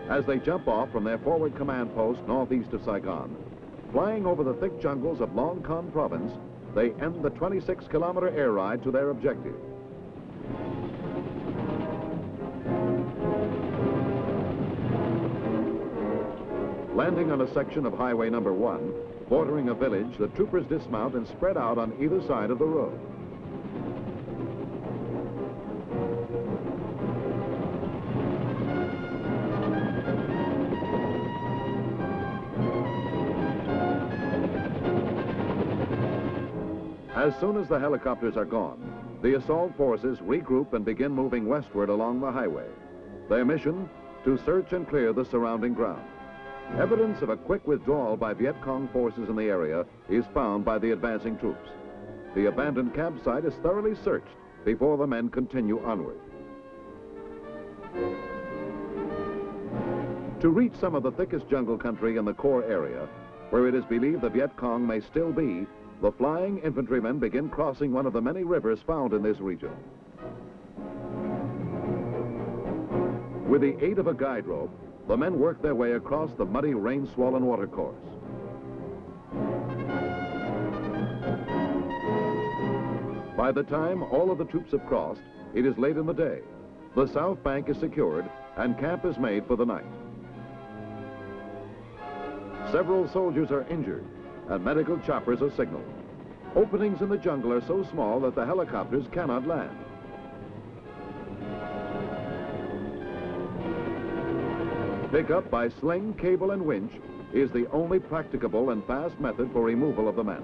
as they jump off from their forward command post northeast of Saigon. Flying over the thick jungles of Long Con province, they end the 26-kilometer air ride to their objective. Landing on a section of Highway number 1, bordering a village, the troopers dismount and spread out on either side of the road. As soon as the helicopters are gone, the assault forces regroup and begin moving westward along the highway. Their mission, to search and clear the surrounding ground. Evidence of a quick withdrawal by Viet Cong forces in the area is found by the advancing troops. The abandoned campsite is thoroughly searched before the men continue onward. To reach some of the thickest jungle country in the core area, where it is believed the Viet Cong may still be, the flying infantrymen begin crossing one of the many rivers found in this region. With the aid of a guide rope, the men work their way across the muddy, rain-swollen watercourse. By the time all of the troops have crossed, it is late in the day. The south bank is secured and camp is made for the night. Several soldiers are injured and medical choppers are signaled. Openings in the jungle are so small that the helicopters cannot land. Pickup by sling, cable, and winch is the only practicable and fast method for removal of the men.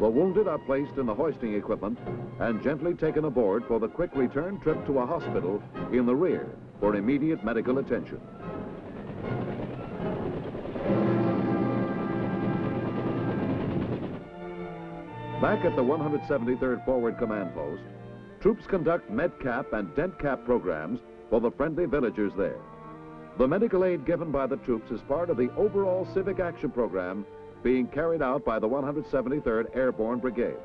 The wounded are placed in the hoisting equipment and gently taken aboard for the quick return trip to a hospital in the rear for immediate medical attention. Back at the 173rd Forward Command Post, troops conduct MedCap and DentCap programs for the friendly villagers there. The medical aid given by the troops is part of the overall civic action program being carried out by the 173rd Airborne Brigade.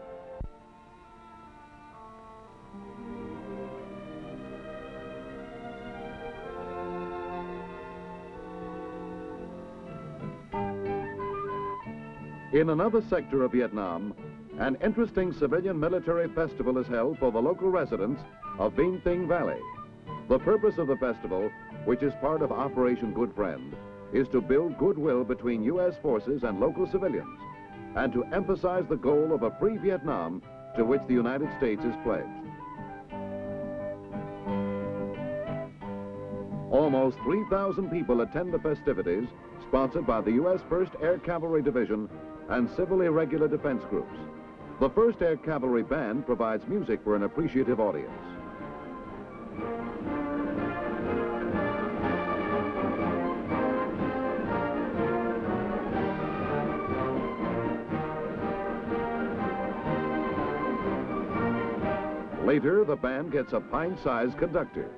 In another sector of Vietnam, an interesting civilian military festival is held for the local residents of Vinh Tinh Valley. The purpose of the festival, which is part of Operation Good Friend, is to build goodwill between U.S. forces and local civilians, and to emphasize the goal of a free Vietnam to which the United States is pledged. Almost 3,000 people attend the festivities, sponsored by the U.S. 1st Air Cavalry Division and Civil Irregular Defense Groups. The 1st Air Cavalry Band provides music for an appreciative audience. Later, the band gets a pint-sized conductor.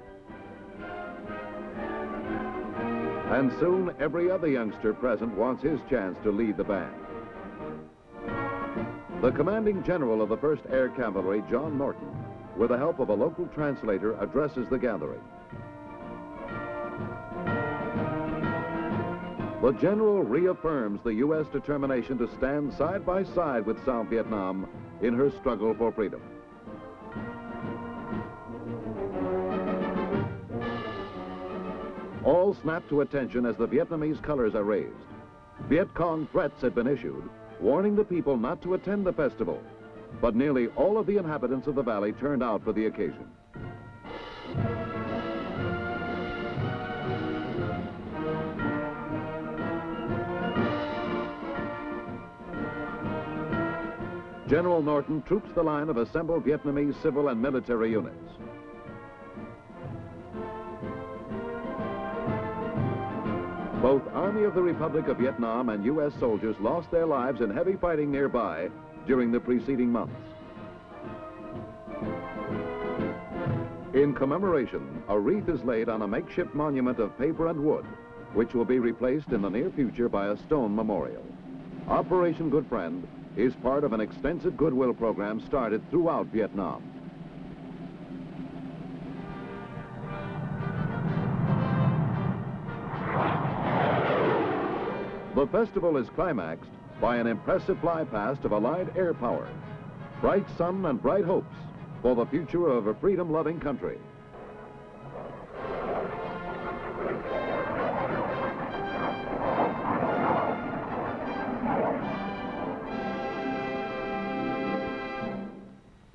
And soon, every other youngster present wants his chance to lead the band. The commanding general of the 1st Air Cavalry, John Norton, with the help of a local translator, addresses the gathering. The general reaffirms the U.S. determination to stand side by side with South Vietnam in her struggle for freedom. All snap to attention as the Vietnamese colors are raised. Viet Cong threats had been issued, warning the people not to attend the festival, but nearly all of the inhabitants of the valley turned out for the occasion. General Norton troops the line of assembled Vietnamese civil and military units. Both Army of the Republic of Vietnam and U.S. soldiers lost their lives in heavy fighting nearby during the preceding months. In commemoration, a wreath is laid on a makeshift monument of paper and wood, which will be replaced in the near future by a stone memorial. Operation Good Friend is part of an extensive goodwill program started throughout Vietnam. The festival is climaxed by an impressive flypast of Allied air power, bright sun and bright hopes for the future of a freedom-loving country.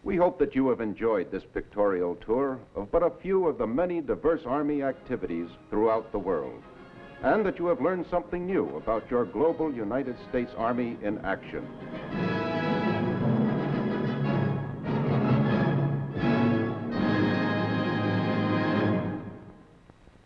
We hope that you have enjoyed this pictorial tour of but a few of the many diverse Army activities throughout the world, and that you have learned something new about your global United States Army in action.